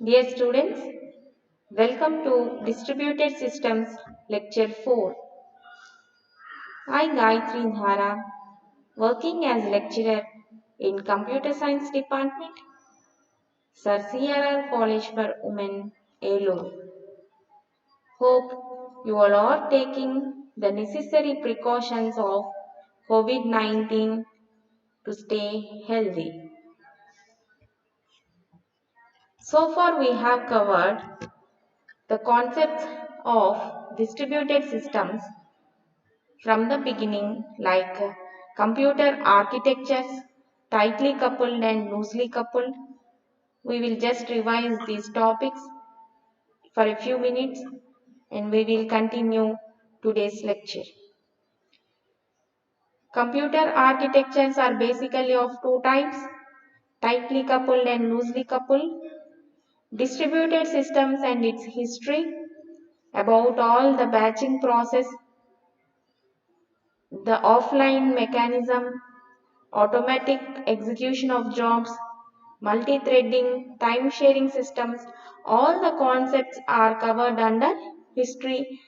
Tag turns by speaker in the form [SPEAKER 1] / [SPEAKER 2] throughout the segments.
[SPEAKER 1] Dear students, welcome to Distributed Systems Lecture 4. I Gayatri Dhara, working as lecturer in Computer Science Department, Sir CRR College for Women, Elur. Hope you all are taking the necessary precautions of COVID-19 to stay healthy. So far we have covered the concepts of distributed systems from the beginning, like computer architectures, tightly coupled and loosely coupled. We will just revise these topics for a few minutes and we will continue today's lecture. Computer architectures are basically of two types, tightly coupled and loosely coupled. Distributed systems and its history, about all the batching process, the offline mechanism, automatic execution of jobs, multi-threading, time-sharing systems, all the concepts are covered under history,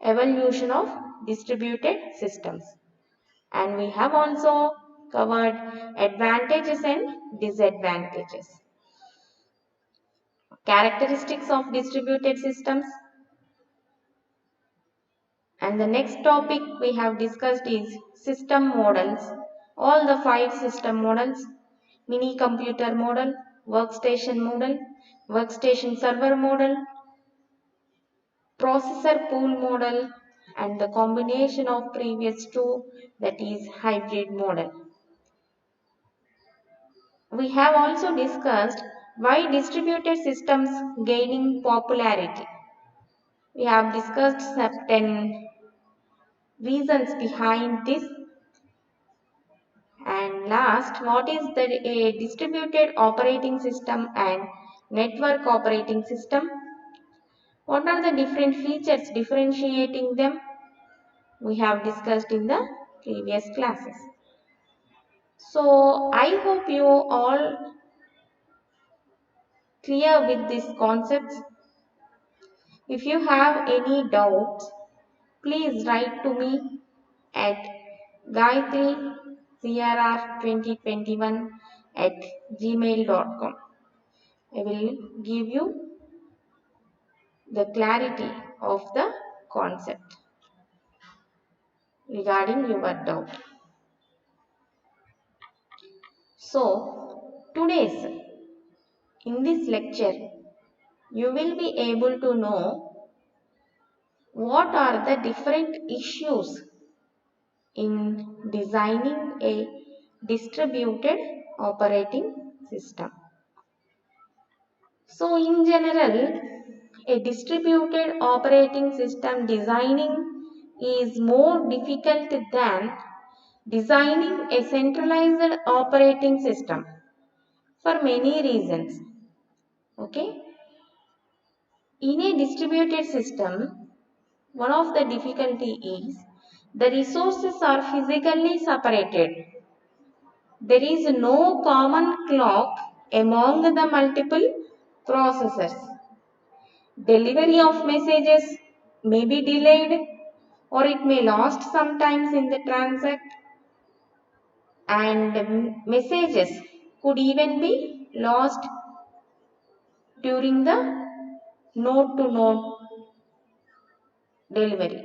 [SPEAKER 1] evolution of distributed systems. And we have also covered advantages and disadvantages. Characteristics of distributed systems. And the next topic we have discussed is system models. All the 5 system models: mini computer model, workstation model, workstation server model, processor pool model, and the combination of previous two, that is hybrid model. We have also discussed why distributed systems gaining popularity. We have discussed certain reasons behind this. And last, what is a distributed operating system and network operating system? What are the different features differentiating them? We have discussed in the previous classes. So, I hope you all clear with these concepts. If you have any doubts, please write to me at gayatricrr2021@gmail.com. I will give you the clarity of the concept regarding your doubt. So, in this lecture, you will be able to know what are the different issues in designing a distributed operating system. So, in general, a distributed operating system designing is more difficult than designing a centralized operating system for many reasons. Okay? In a distributed system, one of the difficulty is the resources are physically separated. There is no common clock among the multiple processors. Delivery of messages may be delayed or it may lost sometimes in the transact, and messages could even be lost during the node to node delivery.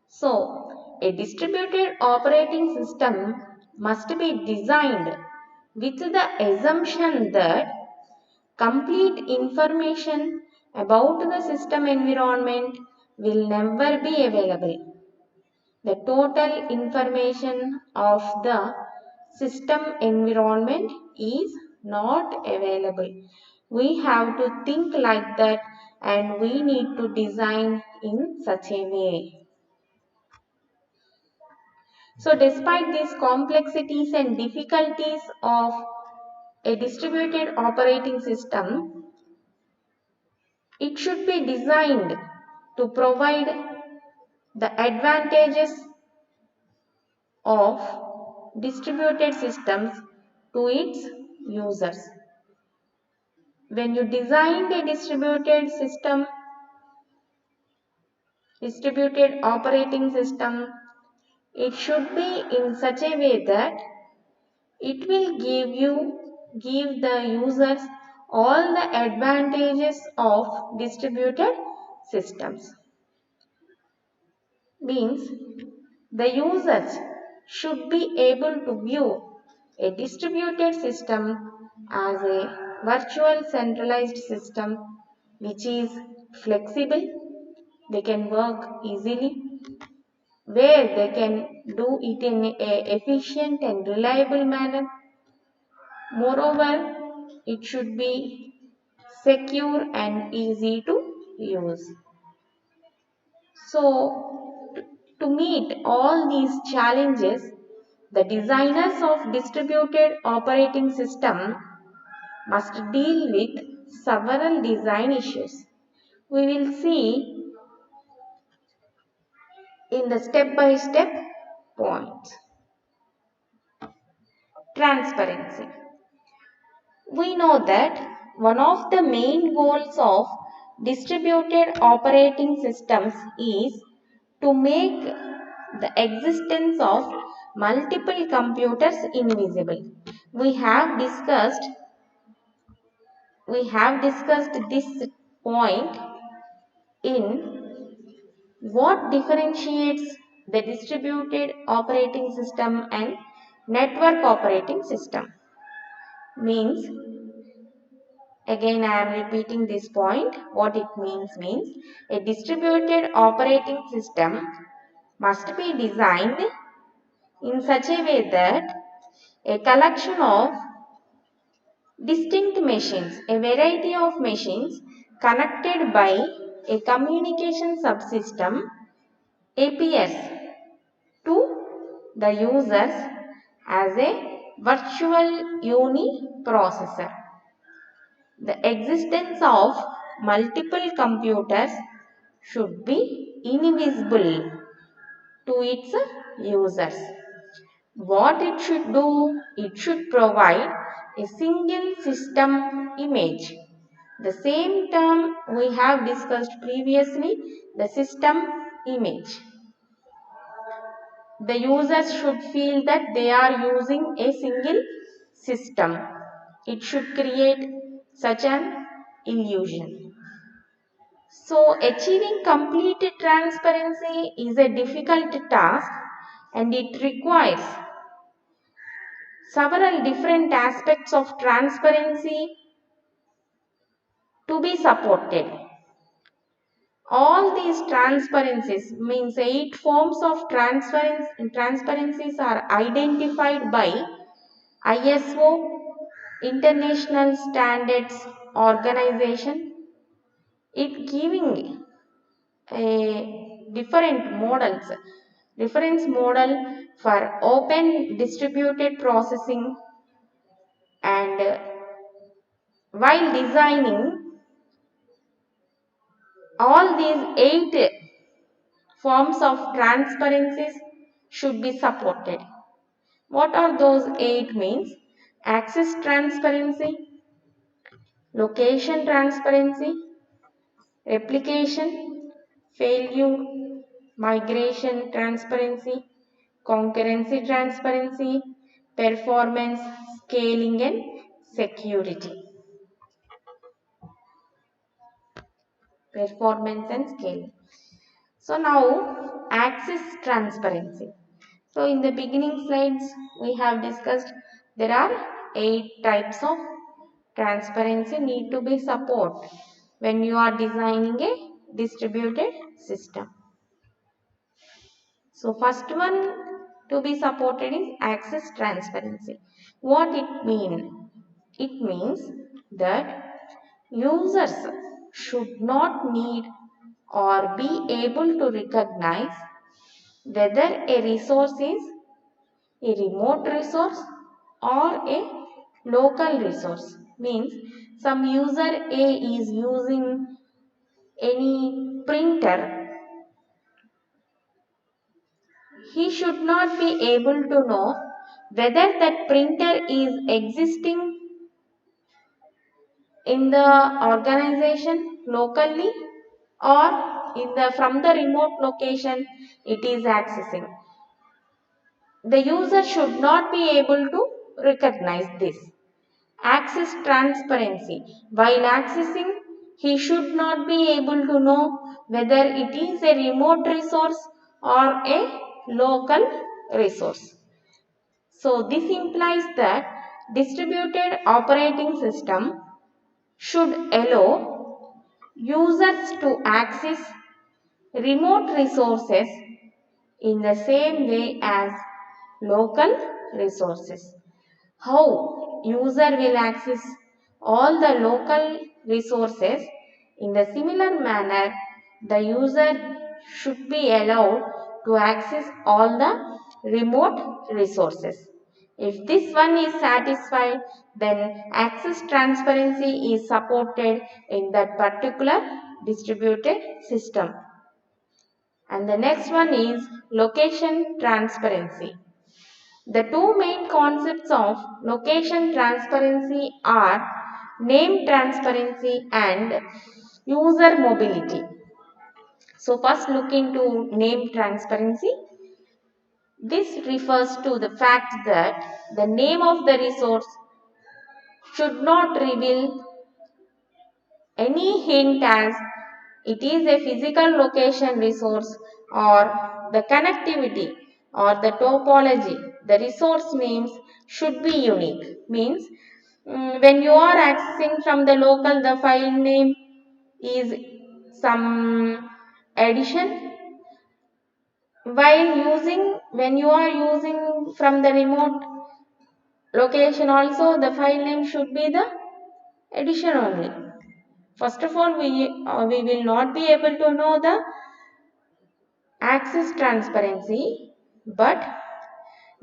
[SPEAKER 1] So, a distributed operating system must be designed with the assumption that complete information about the system environment will never be available. The total information of the system environment is not available. We have to think like that and we need to design in such a way. So despite these complexities and difficulties of a distributed operating system, it should be designed to provide the advantages of distributed systems to its users. when you designed a distributed operating system, it should be in such a way that it will give the users all the advantages of distributed systems. Means the users should be able to view a distributed system as a virtual centralized system which is flexible, they can work easily, where they can do it in a efficient and reliable manner. Moreover, it should be secure and easy to use. So, to meet all these challenges, the designers of distributed operating system must deal with several design issues. We will see in the step-by-step points. Transparency. We know that one of the main goals of distributed operating systems is to make the existence of multiple computers invisible. We have discussed this point in what differentiates the distributed operating system and network operating system. Means, again I am repeating this point. What it means a distributed operating system must be designed in such a way that a collection of distinct machines, a variety of machines connected by a communication subsystem appears to the users as a virtual uniprocessor. The existence of multiple computers should be invisible to its users. What it should do? It should provide a single system image. The same term we have discussed previously, the system image. The users should feel that they are using a single system. It should create such an illusion. So, achieving complete transparency is a difficult task and it requires several different aspects of transparency to be supported. All these transparencies means 8 forms of transparencies are identified by ISO, International Standards Organization. It giving a reference model for open distributed processing, and while designing all these 8 forms of transparencies should be supported. What are those 8 means? Access transparency, location transparency, replication, failure, migration transparency, concurrency transparency, performance, scaling and security. Performance and scaling. So now access transparency. So in the beginning slides we have discussed there are 8 types of transparency need to be supported when you are designing a distributed system. So first one to be supported is access transparency. What it means? It means that users should not need or be able to recognize whether a resource is a remote resource or a local resource. Means some user A is using any printer, he should not be able to know whether that printer is existing in the organization locally or from the remote location it is accessing. The user should not be able to recognize this. Access transparency. While accessing, he should not be able to know whether it is a remote resource or a local resource. So this implies that distributed operating system should allow users to access remote resources in the same way as local resources. How user will access all the local resources? In the similar manner, the user should be allowed to access all the remote resources. If this one is satisfied, then access transparency is supported in that particular distributed system. And the next one is location transparency. The two main concepts of location transparency are name transparency and user mobility. So first look into name transparency. This refers to the fact that the name of the resource should not reveal any hint as it is a physical location resource or the connectivity or the topology. The resource names should be unique. Means when you are accessing from the local, the file name is some addition. When you are using from the remote location also, the file name should be the addition only. First of all, we will not be able to know the access transparency, but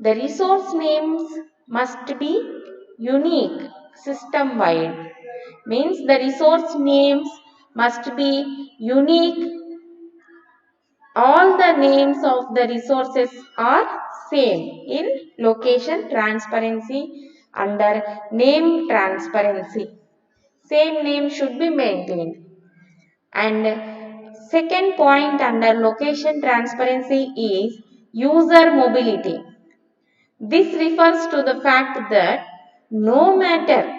[SPEAKER 1] the resource names must be unique system wide. Means the resource names must be unique. All the names of the resources are same in location transparency under name transparency. Same name should be maintained. And second point under location transparency is user mobility. This refers to the fact that no matter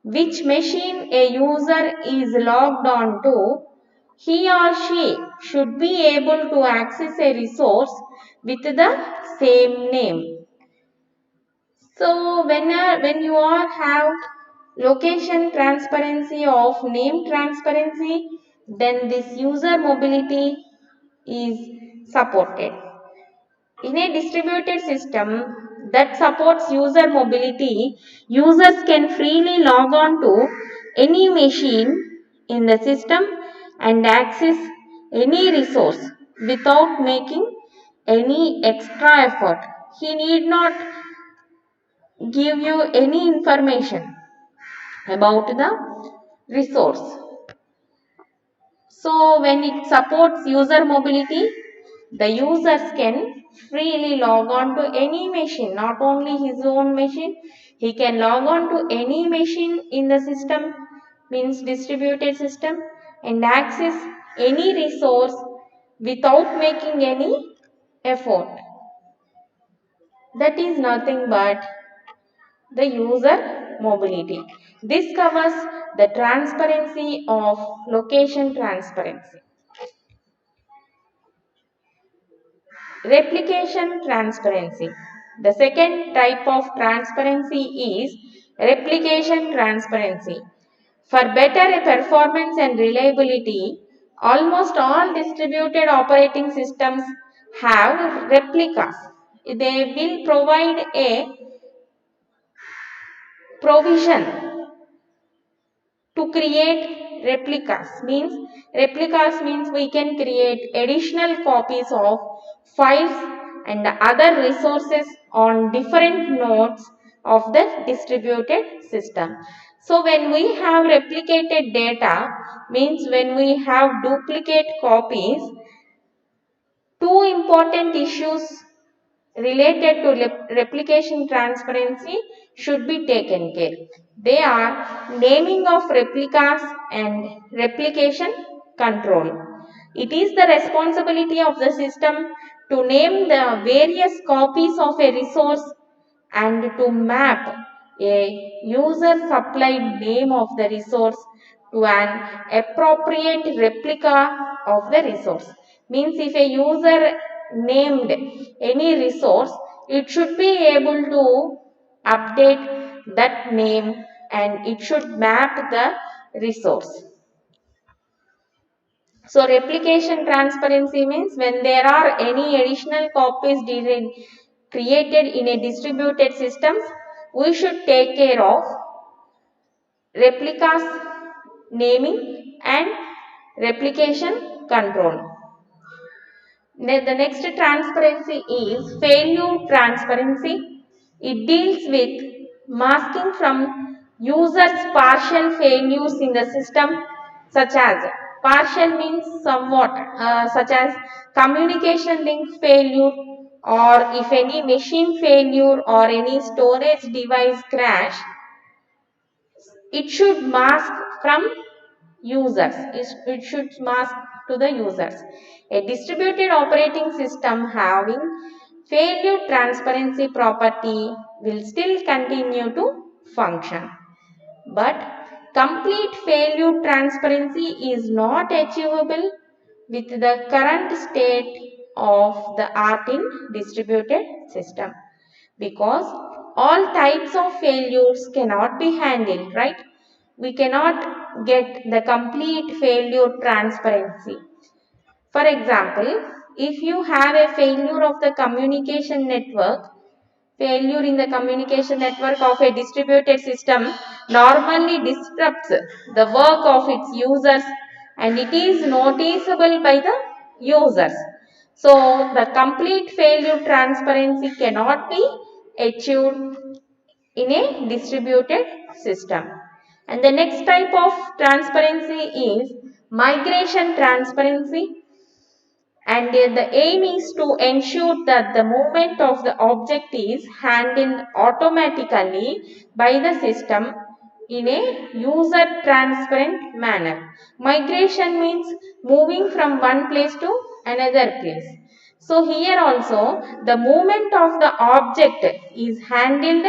[SPEAKER 1] which machine a user is logged on to, he or she should be able to access a resource with the same name. So when you all have location transparency of name transparency, then this user mobility is supported. In a distributed system that supports user mobility, users can freely log on to any machine in the system and access any resource without making any extra effort. He need not give you any information about the resource. So when it supports user mobility, the users can freely log on to any machine, not only his own machine, he can log on to any machine in the system, means distributed system, and access any resource without making any effort. That is nothing but the user mobility. This covers the transparency of location transparency. Replication transparency. The second type of transparency is replication transparency. For better performance and reliability, almost all distributed operating systems have replicas. They will provide a provision to create replicas means we can create additional copies of files and other resources on different nodes of the distributed system. So when we have replicated data, means when we have duplicate copies, two important issues related to replication transparency should be taken care. They are naming of replicas and replication control. It is the responsibility of the system to name the various copies of a resource and to map a user supplied name of the resource to an appropriate replica of the resource. Means if a user named any resource, it should be able to update that name and it should map the resource. So replication transparency means when there are any additional copies created in a distributed system, we should take care of replicas naming and replication control. The next transparency is failure transparency. It deals with masking from users partial failures in the system, such as partial means somewhat, such as communication link failure, or if any machine failure or any storage device crash, it should mask from users. It should mask to the users. A distributed operating system having failure transparency property will still continue to function. But complete failure transparency is not achievable with the current state of the art in distributed system, because all types of failures cannot be handled, right? We cannot get the complete failure transparency. For example, if you have a failure of the communication network, failure in the communication network of a distributed system normally disrupts the work of its users and it is noticeable by the users. So, the complete failure transparency cannot be achieved in a distributed system. And the next type of transparency is migration transparency, and the aim is to ensure that the movement of the object is handled automatically by the system in a user transparent manner. Migration means moving from one place to another place. So here also the movement of the object is handled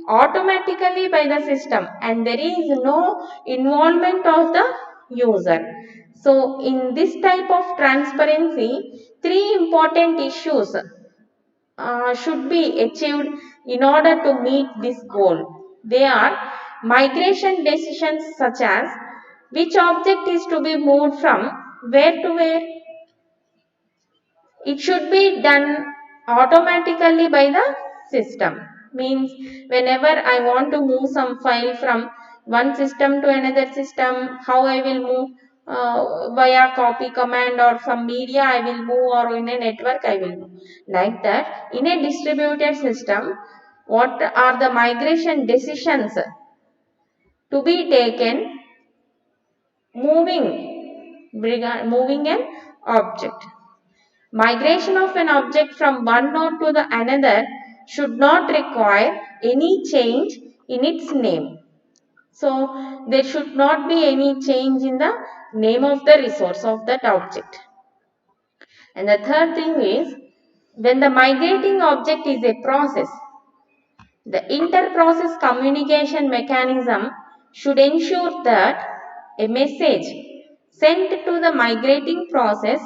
[SPEAKER 1] automatically by the system and there is no involvement of the user. So in this type of transparency, three important issues should be achieved in order to meet this goal. They are migration decisions such as which object is to be moved from where to where. It should be done automatically by the system. Means whenever I want to move some file from one system to another system, how I will move via copy command or some media I will move, or in a network I will move. Like that, in a distributed system, what are the migration decisions to be taken moving an object? Migration of an object from one node to the another should not require any change in its name. So, there should not be any change in the name of the resource of that object. And the third thing is, when the migrating object is a process, the inter-process communication mechanism should ensure that a message sent to the migrating process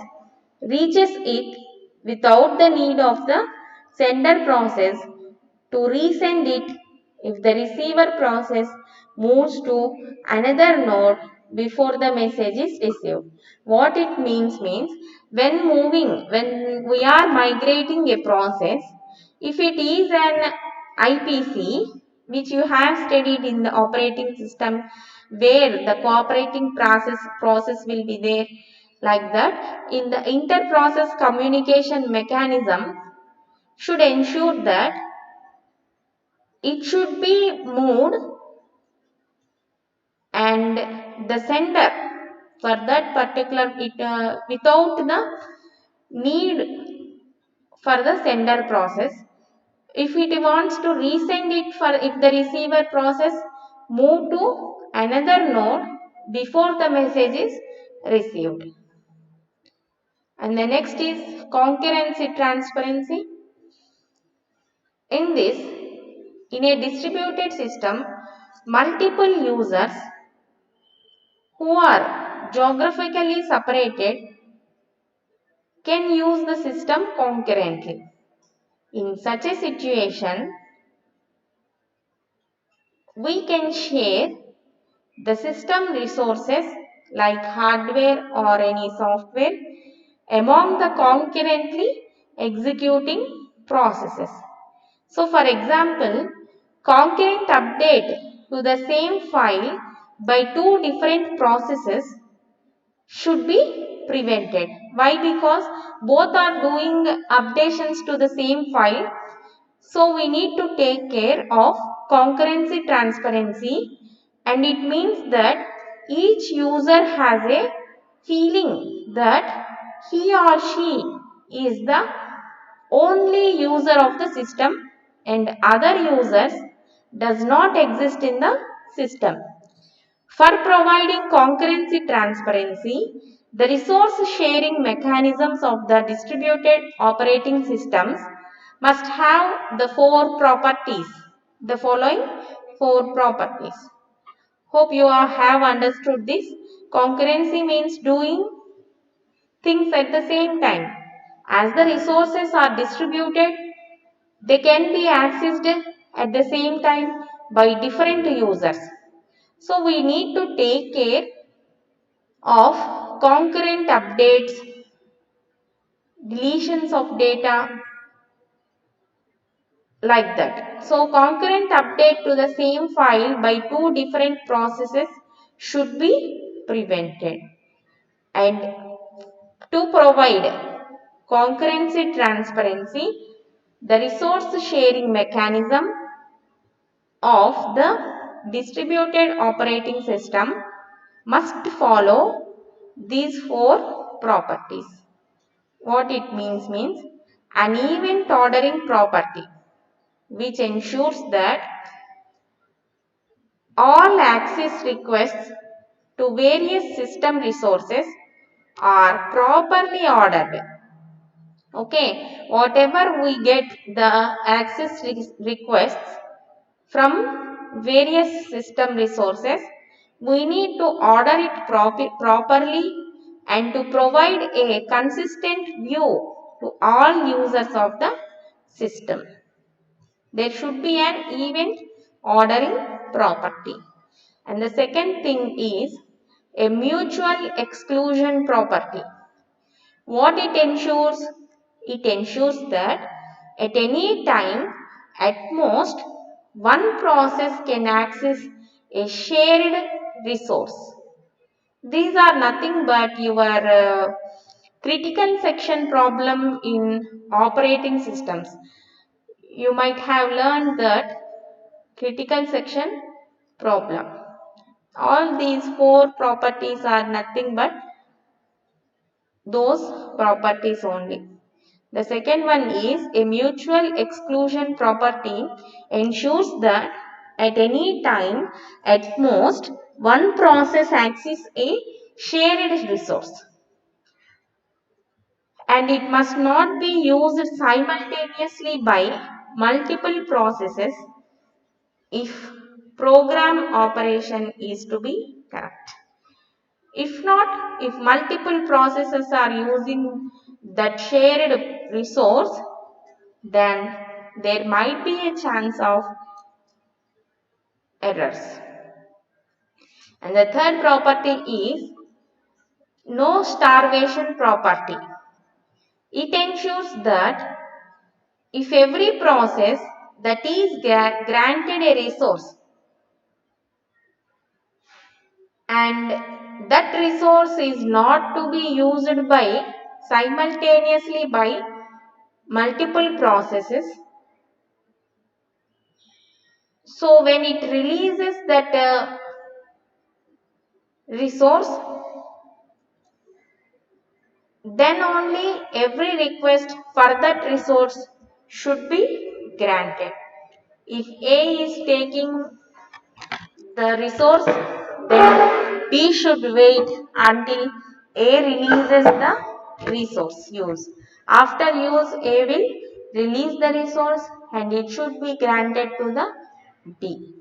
[SPEAKER 1] reaches it without the need of the sender process to resend it if the receiver process moves to another node before the message is received. What it means when we are migrating a process, if it is an IPC which you have studied in the operating system where the cooperating process will be there, like that, in the inter-process communication mechanism should ensure that it should be moved and the sender for that particular without the need for the sender process, If it wants to resend it for if the receiver process move to another node before the message is received. And the next is concurrency transparency. In this, in a distributed system, multiple users who are geographically separated can use the system concurrently. In such a situation, we can share the system resources like hardware or any software among the concurrently executing processes. So, for example, concurrent update to the same file by two different processes should be prevented. Why? Because both are doing updations to the same file. So, we need to take care of concurrency transparency, and it means that each user has a feeling that he or she is the only user of the system and other users does not exist in the system. For providing concurrency transparency, the resource sharing mechanisms of the distributed operating systems must have the the following four properties. Hope you all have understood this. Concurrency means doing things at the same time. As the resources are distributed, they can be accessed at the same time by different users. So we need to take care of concurrent updates, deletions of data, like that. So concurrent update to the same file by two different processes should be prevented. And to provide concurrency transparency, the resource sharing mechanism of the distributed operating system must follow these four properties. What it means an event ordering property which ensures that all access requests to various system resources are properly ordered. Okay, whatever we get the access requests from various system resources, we need to order it properly and to provide a consistent view to all users of the system. There should be an event ordering property. And the second thing is a mutual exclusion property. What it ensures? It ensures that at any time, at most, one process can access a shared resource. These are nothing but your critical section problem in operating systems. You might have learned that critical section problem. All these four properties are nothing but those properties only. The second one is a mutual exclusion property ensures that at any time, at most, one process accesses a shared resource. And it must not be used simultaneously by multiple processes if program operation is to be correct. If not, if multiple processes are using that shared resource, then there might be a chance of errors. And the third property is no starvation property. It ensures that if every process that is granted a resource and that resource is not to be used by simultaneously by multiple processes, so when it releases that resource, then only every request for that resource should be granted. If A is taking the resource, then B should wait until A releases the resource use. After use, A will release the resource and it should be granted to the B.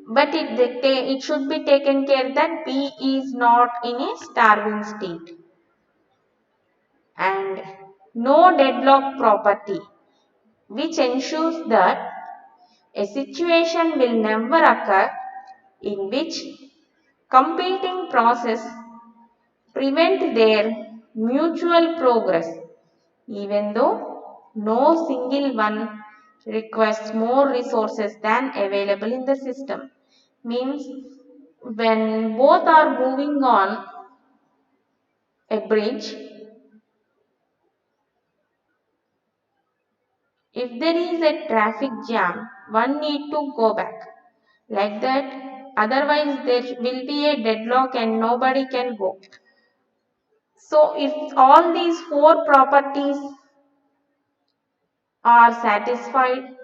[SPEAKER 1] But it should be taken care that B is not in a starving state. And no deadlock property, which ensures that a situation will never occur in which competing process prevent their mutual progress, even though no single one requires more resources than available in the system. Means when both are moving on a bridge, if there is a traffic jam, one need to go back. Like that, otherwise there will be a deadlock and nobody can go. So if all these four properties are satisfied,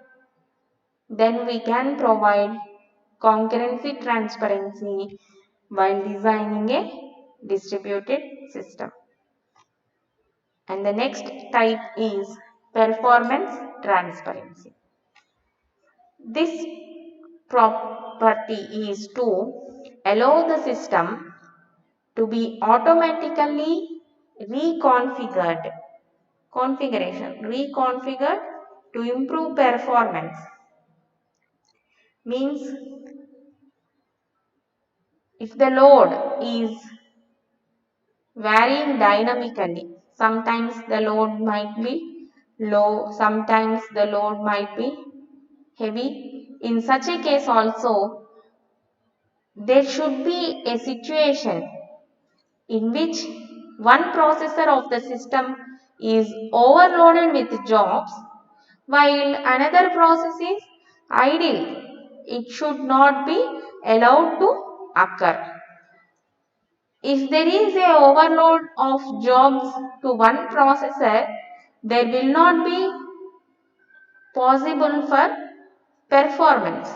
[SPEAKER 1] then we can provide concurrency transparency while designing a distributed system. And the next type is performance transparency. This property is to allow the system to be automatically reconfigured to improve performance. Means if the load is varying dynamically, sometimes the load might be low, sometimes the load might be heavy. In such a case also, there should be a situation in which one processor of the system is overloaded with jobs while another process is idle. It should not be allowed to occur. If there is a overload of jobs to one processor, there will not be possible for performance.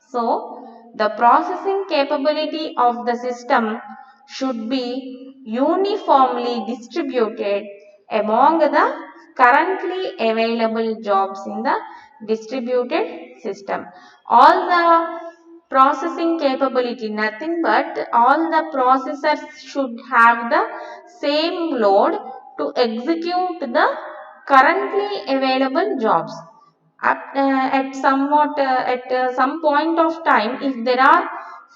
[SPEAKER 1] So, the processing capability of the system should be uniformly distributed among the currently available jobs in the distributed system. All the processing capability, nothing but all the processors should have the same load to execute the currently available jobs. At some point of time, if there are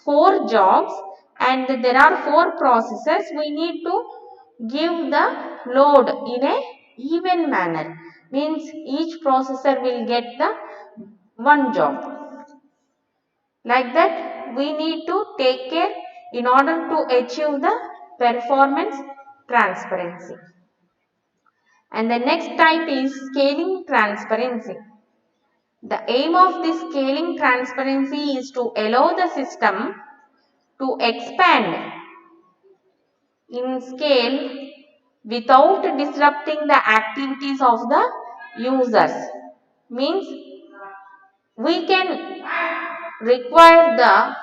[SPEAKER 1] 4 jobs and there are 4 processors, we need to give the load in a even manner. Means each processor will get the one job. Like that, we need to take care in order to achieve the performance transparency. And the next type is scaling transparency. The aim of this scaling transparency is to allow the system to expand in scale without disrupting the activities of the users. Means we can require the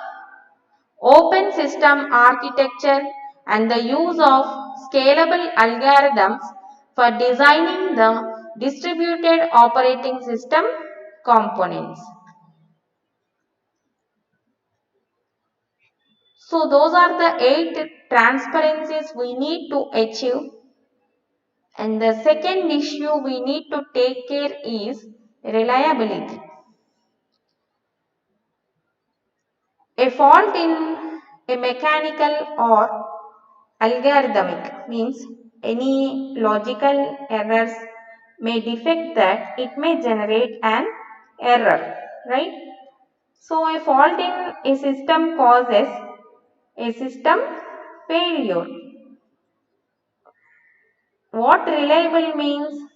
[SPEAKER 1] open system architecture and the use of scalable algorithms for designing the distributed operating system components. So those are the 8 transparencies we need to achieve. And the second issue we need to take care is reliability. A fault in a mechanical or algorithmic means any logical errors may defect that it may generate an error, right? So a fault in a system causes a system failure. What reliable means?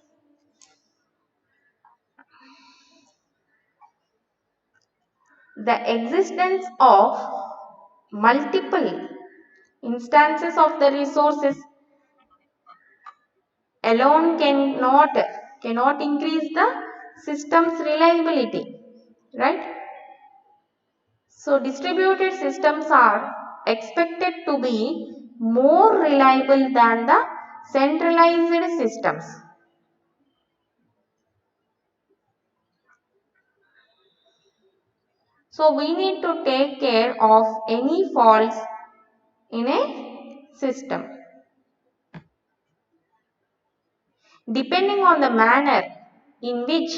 [SPEAKER 1] The existence of multiple instances of the resources alone cannot cannot increase the system's reliability, right? So distributed systems are expected to be more reliable than the centralized systems. So we need to take care of any faults in a system. Depending on the manner in which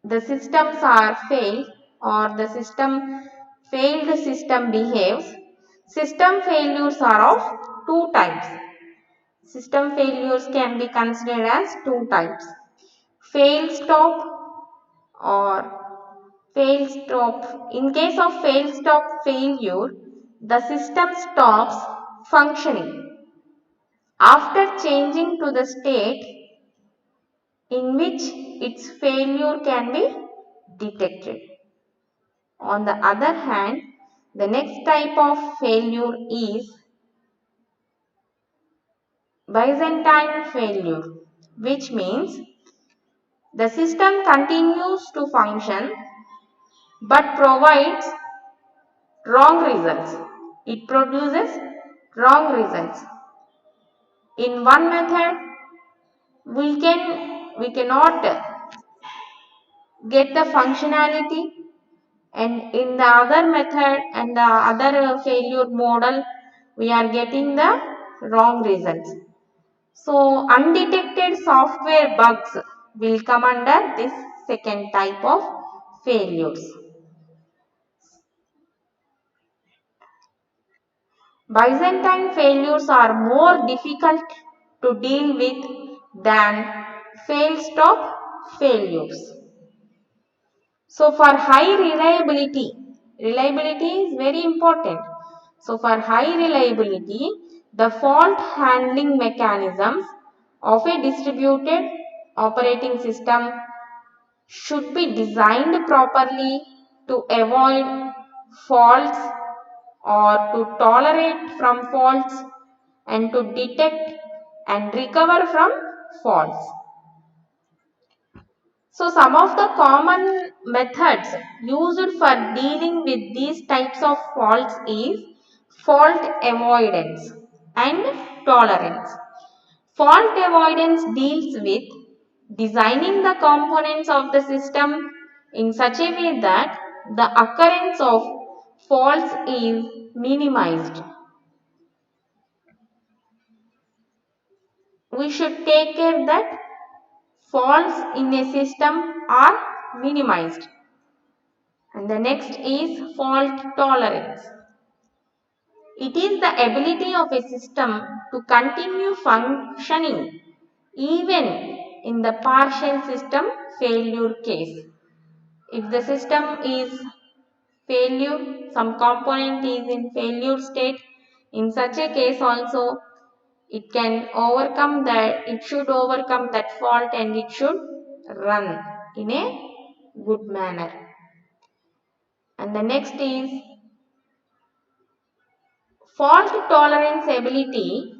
[SPEAKER 1] the systems are failed or the failed system behaves, system failures are of two types. System failures can be considered as two types. Fail stop or fail stop. In case of fail stop failure, the system stops functioning after changing to the state in which its failure can be detected. On the other hand, the next type of failure is Byzantine failure, which means the system continues to function but provides wrong results. It produces wrong results. In one method, we cannot get the functionality, and in the other method and the other failure model, we are getting the wrong results. So undetected software bugs will come under this second type of failures. Byzantine failures are more difficult to deal with than fail stop failures. So for high reliability is very important. So for high reliability, the fault handling mechanisms of a distributed operating system should be designed properly to avoid faults or to tolerate from faults and to detect and recover from faults. So some of the common methods used for dealing with these types of faults is fault avoidance and tolerance. Fault avoidance deals with designing the components of the system in such a way that the occurrence of faults is minimized. We should take care that faults in a system are minimized. And the next is fault tolerance. It is the ability of a system to continue functioning even in the partial system failure case. If the system is failure, some component is in failure state, in such a case also it should overcome that fault and it should run in a good manner. And the next is fault tolerance ability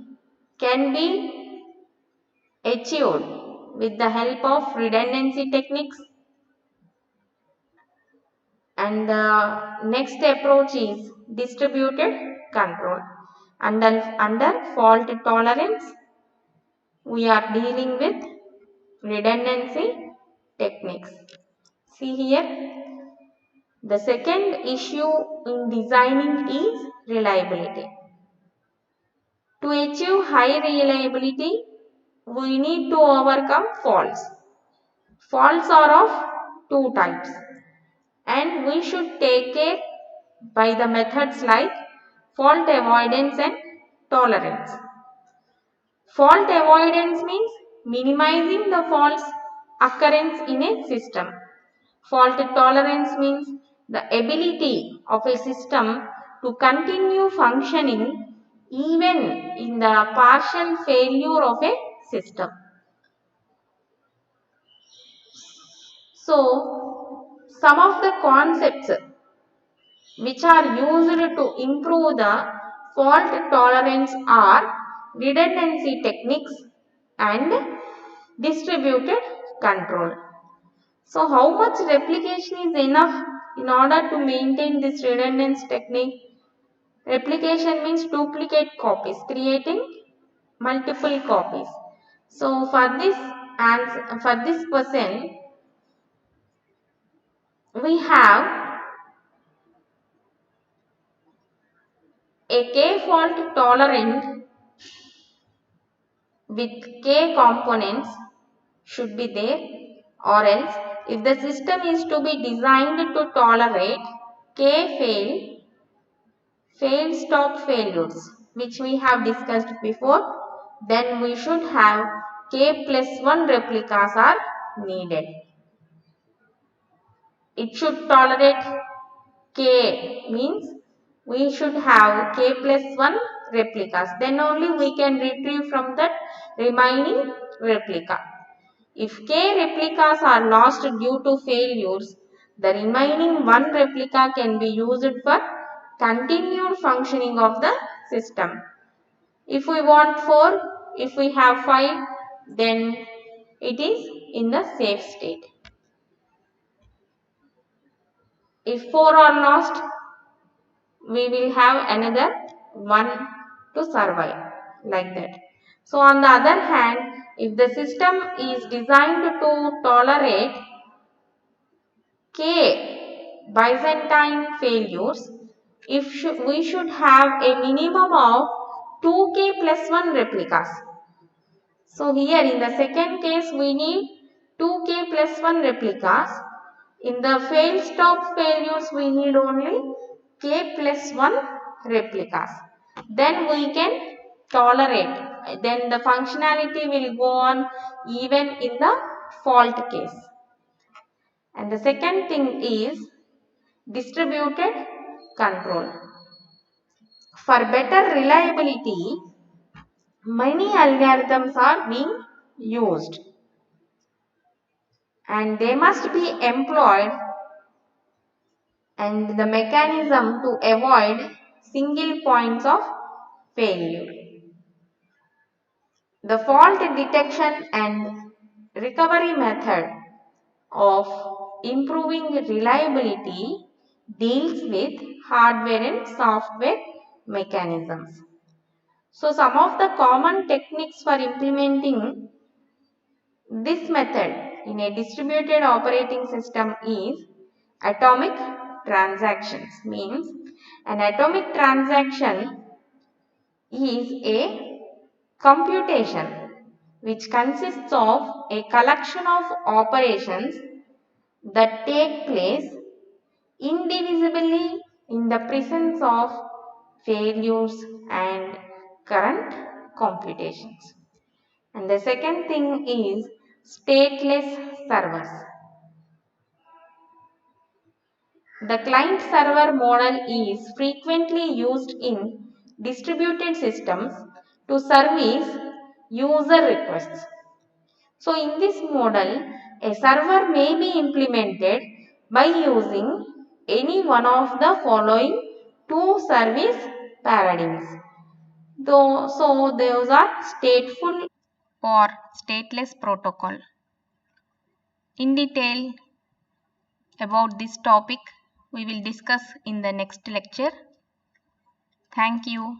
[SPEAKER 1] can be achieved with the help of redundancy techniques. And the next approach is distributed control. Under fault tolerance, we are dealing with redundancy techniques. See here, the second issue in designing is reliability. To achieve high reliability, we need to overcome faults. Faults are of two types, and we should take care by the methods like fault avoidance and tolerance. Fault avoidance means minimizing the faults occurrence in a system. Fault tolerance means the ability of a system to continue functioning even in the partial failure of a system. So, some of the concepts which are used to improve the fault tolerance are redundancy techniques and distributed control. So how much replication is enough in order to maintain this redundance technique? Replication means duplicate copies, creating multiple copies. So for this question, we have a k fault tolerant with k components should be there, or else if the system is to be designed to tolerate k fail stop failures, which we have discussed before, then we should have k plus 1 replicas are needed. It should tolerate k, means we should have k plus 1 replicas. Then only we can retrieve from that remaining replica. If k replicas are lost due to failures, the remaining one replica can be used for continued functioning of the system. If we want 4, if we have 5, then it is in the safe state. If 4 are lost, we will have another 1 to survive, like that. So on the other hand, if the system is designed to tolerate k Byzantine failures, we should have a minimum of 2k plus 1 replicas. So here in the second case we need 2k plus 1 replicas. In the fail stop failures we need only k plus 1 replicas. Then we can tolerate. Then the functionality will go on even in the fault case. And the second thing is distributed control. For better reliability, many algorithms are being used and they must be employed, and the mechanism to avoid single points of failure. The fault detection and recovery method of improving reliability deals with hardware and software mechanisms. So some of the common techniques for implementing this method in a distributed operating system is atomic transactions. Means an atomic transaction is a computation which consists of a collection of operations that take place indivisibly in the presence of failures and current computations. And the second thing is stateless servers. The client server model is frequently used in distributed systems to service user requests. So in this model, a server may be implemented by using any one of the following two service paradigms. So those are stateful or stateless protocol. In detail about this topic, we will discuss in the next lecture. Thank you.